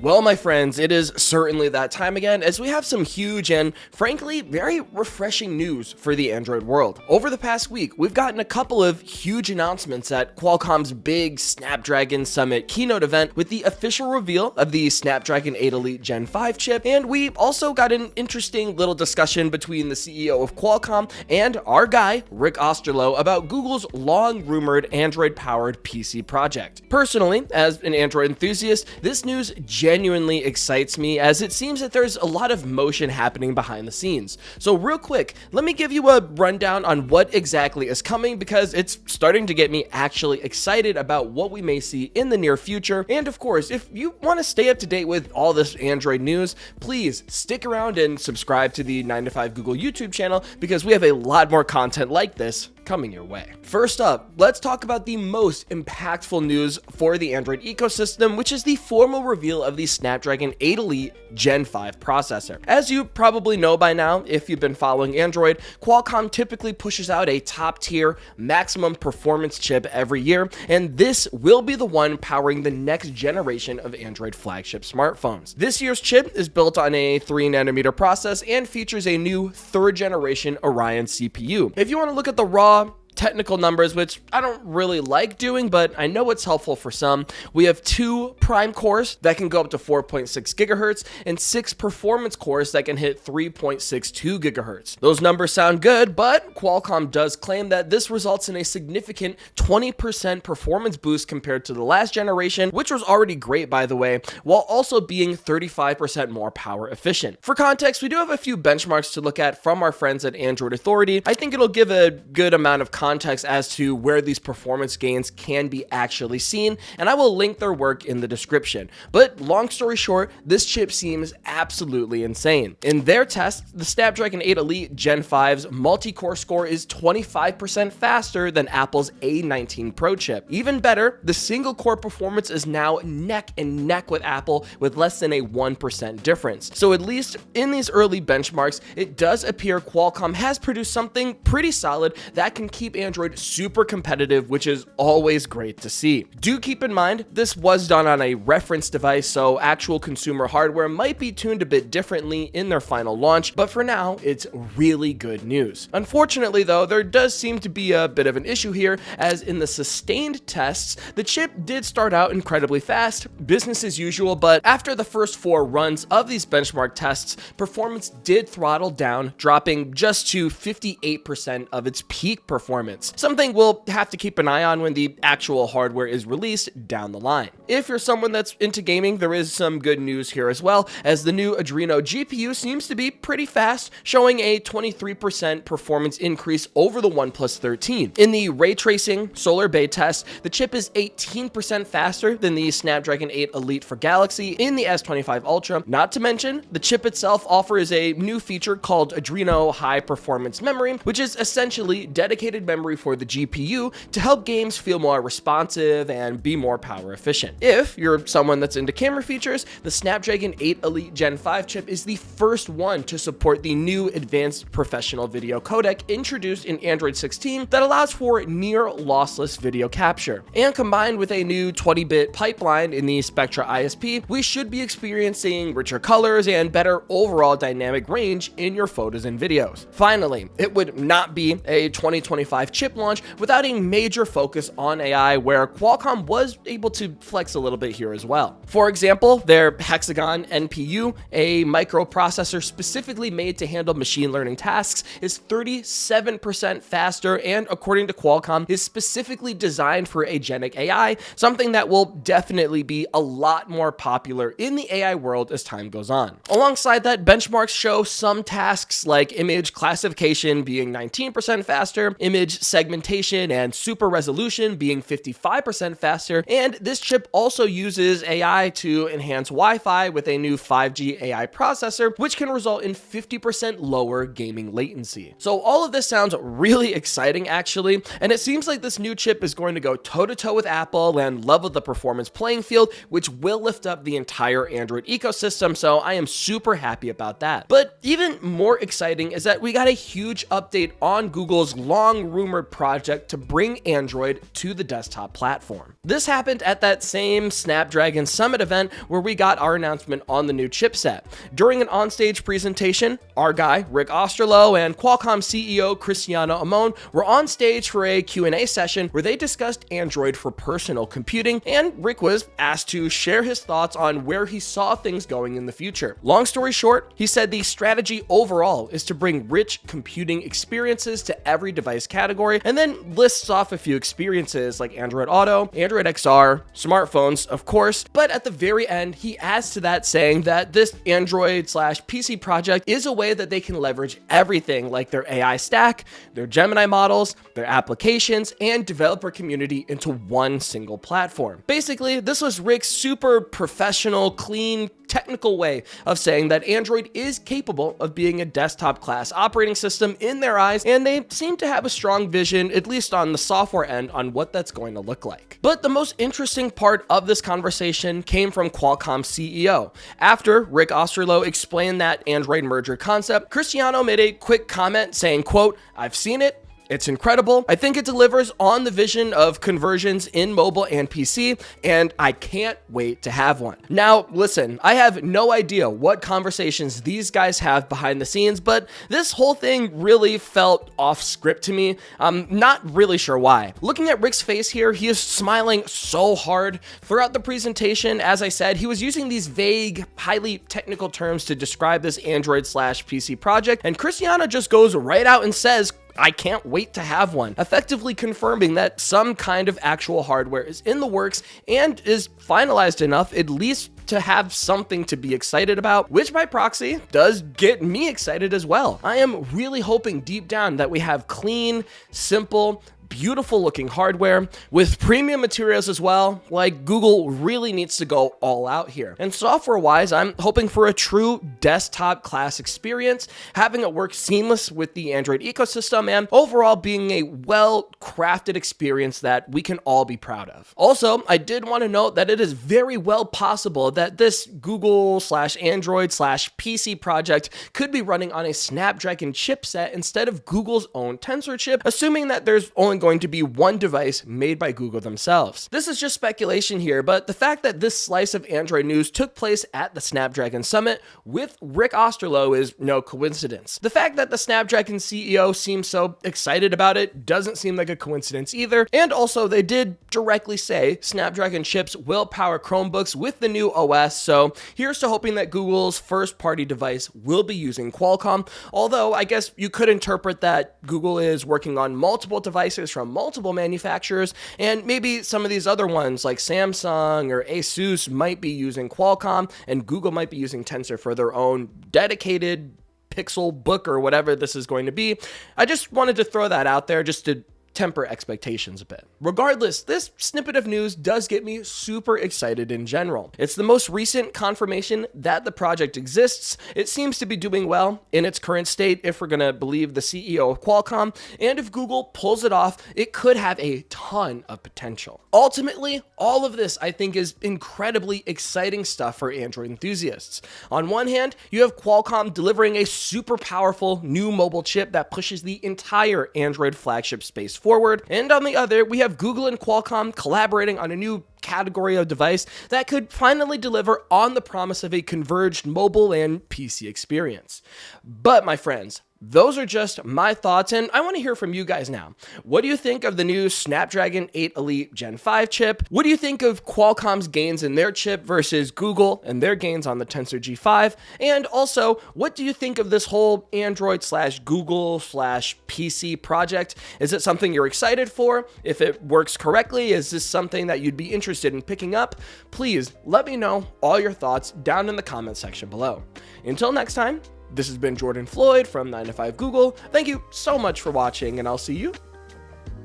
Well, my friends, it is certainly that time again as we have some huge and, frankly, very refreshing news for the Android world. Over the past week, we've gotten a couple of huge announcements at Qualcomm's big Snapdragon Summit keynote event with the official reveal of the Snapdragon 8 Elite Gen 5 chip, and we also got an interesting little discussion between the CEO of Qualcomm and our guy, Rick Osterloh, about Google's long-rumored Android-powered PC project. Personally, as an Android enthusiast, this news genuinely excites me as it seems that there's a lot of motion happening behind the scenes. So real quick, let me give you a rundown on what exactly is coming because it's starting to get me actually excited about what we may see in the near future. And of course, if you want to stay up to date with all this Android news, please stick around and subscribe to the 9 to 5 Google YouTube channel because we have a lot more content like this coming your way. First up, let's talk about the most impactful news for the Android ecosystem, which is the formal reveal of the Snapdragon 8 Elite Gen 5 processor. As you probably know by now, if you've been following Android, Qualcomm typically pushes out a top-tier maximum performance chip every year, and this will be the one powering the next generation of Android flagship smartphones. This year's chip is built on a 3nm process and features a new 3rd generation Orion CPU. If you want to look at the raw technical numbers, which I don't really like doing, but I know it's helpful for some, we have 2 prime cores that can go up to 4.6 gigahertz and 6 performance cores that can hit 3.62 gigahertz. Those numbers sound good, but Qualcomm does claim that this results in a significant 20% performance boost compared to the last generation, which was already great by the way, while also being 35% more power efficient. For context, we do have a few benchmarks to look at from our friends at Android Authority. I think it'll give a good amount of context as to where these performance gains can be actually seen, and I will link their work in the description. But long story short, this chip seems absolutely insane. In their test, the Snapdragon 8 Elite Gen 5's multi-core score is 25% faster than Apple's A19 Pro chip. Even better, the single-core performance is now neck and neck with Apple with less than a 1% difference. So at least in these early benchmarks, it does appear Qualcomm has produced something pretty solid that can keep Android super competitive, which is always great to see. Do keep in mind, this was done on a reference device, so actual consumer hardware might be tuned a bit differently in their final launch, but for now, it's really good news. Unfortunately though, there does seem to be a bit of an issue here, as in the sustained tests, the chip did start out incredibly fast, business as usual, but after the first 4 runs of these benchmark tests, performance did throttle down, dropping just to 58% of its peak performance. Something we'll have to keep an eye on when the actual hardware is released down the line. If you're someone that's into gaming, there is some good news here as well, as the new Adreno GPU seems to be pretty fast, showing a 23% performance increase over the OnePlus 13. In the ray tracing Solar Bay test, the chip is 18% faster than the Snapdragon 8 Elite for Galaxy in the S25 Ultra. Not to mention, the chip itself offers a new feature called Adreno High Performance Memory, which is essentially dedicated memory for the GPU to help games feel more responsive and be more power efficient. If you're someone that's into camera features, the Snapdragon 8 Elite Gen 5 chip is the first one to support the new advanced professional video codec introduced in Android 16 that allows for near lossless video capture. And combined with a new 20-bit pipeline in the Spectra ISP, we should be experiencing richer colors and better overall dynamic range in your photos and videos. Finally, it would not be a 2025 chip launch without a major focus on AI, where Qualcomm was able to flex a little bit here as well. For example, their Hexagon NPU, a microprocessor specifically made to handle machine learning tasks, is 37% faster and, according to Qualcomm, is specifically designed for agentic AI, something that will definitely be a lot more popular in the AI world as time goes on. Alongside that, benchmarks show some tasks like image classification being 19% faster, image segmentation and super resolution being 55% faster, and this chip also uses AI to enhance Wi-Fi with a new 5G AI processor, which can result in 50% lower gaming latency. So all of this sounds really exciting actually, and it seems like this new chip is going to go toe-to-toe with Apple and level the performance playing field, which will lift up the entire Android ecosystem, so I am super happy about that. But even more exciting is that we got a huge update on Google's long rumored project to bring Android to the desktop platform. This happened at that same Snapdragon Summit event where we got our announcement on the new chipset. During an onstage presentation, our guy, Rick Osterloh, and Qualcomm CEO Cristiano Amon were on stage for a Q&A session where they discussed Android for personal computing, and Rick was asked to share his thoughts on where he saw things going in the future. Long story short, he said the strategy overall is to bring rich computing experiences to every device category, and then lists off a few experiences like Android Auto, Android XR, smartphones, of course, but at the very end, he adds to that saying that this Android/PC project is a way that they can leverage everything like their AI stack, their Gemini models, their applications, and developer community into one single platform. Basically, this was Rick's super professional, clean, technical way of saying that Android is capable of being a desktop class operating system in their eyes, and they seem to have a strong vision, at least on the software end, on what that's going to look like. But the most interesting part of this conversation came from Qualcomm CEO. After Rick Osterloh explained that Android merger concept, Cristiano made a quick comment saying, quote, "I've seen it. It's incredible. I think it delivers on the vision of conversions in mobile and PC, and I can't wait to have one." Now, listen, I have no idea what conversations these guys have behind the scenes, but this whole thing really felt off script to me. I'm not really sure why. Looking at Rick's face here, he is smiling so hard. Throughout the presentation, as I said, he was using these vague, highly technical terms to describe this Android/PC project, and Cristiano just goes right out and says, "I can't wait to have one," effectively confirming that some kind of actual hardware is in the works and is finalized enough at least to have something to be excited about, which by proxy does get me excited as well. I am really hoping deep down that we have clean, simple, beautiful looking hardware with premium materials as well. Like, Google really needs to go all out here. And software wise, I'm hoping for a true desktop class experience, having it work seamless with the Android ecosystem, and overall being a well crafted experience that we can all be proud of. Also, I did want to note that it is very well possible that this Google/Android/PC project could be running on a Snapdragon chipset instead of Google's own Tensor chip, assuming that there's only going to be one device made by Google themselves. This is just speculation here, but the fact that this slice of Android news took place at the Snapdragon Summit with Rick Osterloh is no coincidence. The fact that the Snapdragon CEO seems so excited about it doesn't seem like a coincidence either, and also they did directly say Snapdragon chips will power Chromebooks with the new OS, so here's to hoping that Google's first-party device will be using Qualcomm, although I guess you could interpret that Google is working on multiple devices from multiple manufacturers, and maybe some of these other ones like Samsung or Asus might be using Qualcomm, and Google might be using Tensor for their own dedicated Pixel book or whatever this is going to be. I just wanted to throw that out there just to temper expectations a bit. Regardless, this snippet of news does get me super excited in general. It's the most recent confirmation that the project exists. It seems to be doing well in its current state if we're going to believe the CEO of Qualcomm, and if Google pulls it off, it could have a ton of potential. Ultimately, all of this I think is incredibly exciting stuff for Android enthusiasts. On one hand, you have Qualcomm delivering a super powerful new mobile chip that pushes the entire Android flagship space forward, and on the other, we have Google and Qualcomm collaborating on a new category of device that could finally deliver on the promise of a converged mobile and PC experience. But my friends, those are just my thoughts, and I want to hear from you guys now. What do you think of the new Snapdragon 8 Elite Gen 5 chip? What do you think of Qualcomm's gains in their chip versus Google and their gains on the Tensor G5? And also, what do you think of this whole Android/Google/PC project? Is it something you're excited for? If it works correctly, is this something that you'd be interested in picking up? Please let me know all your thoughts down in the comment section below. Until next time, this has been Jordan Floyd from 9to5 Google. Thank you so much for watching, and I'll see you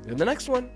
in the next one.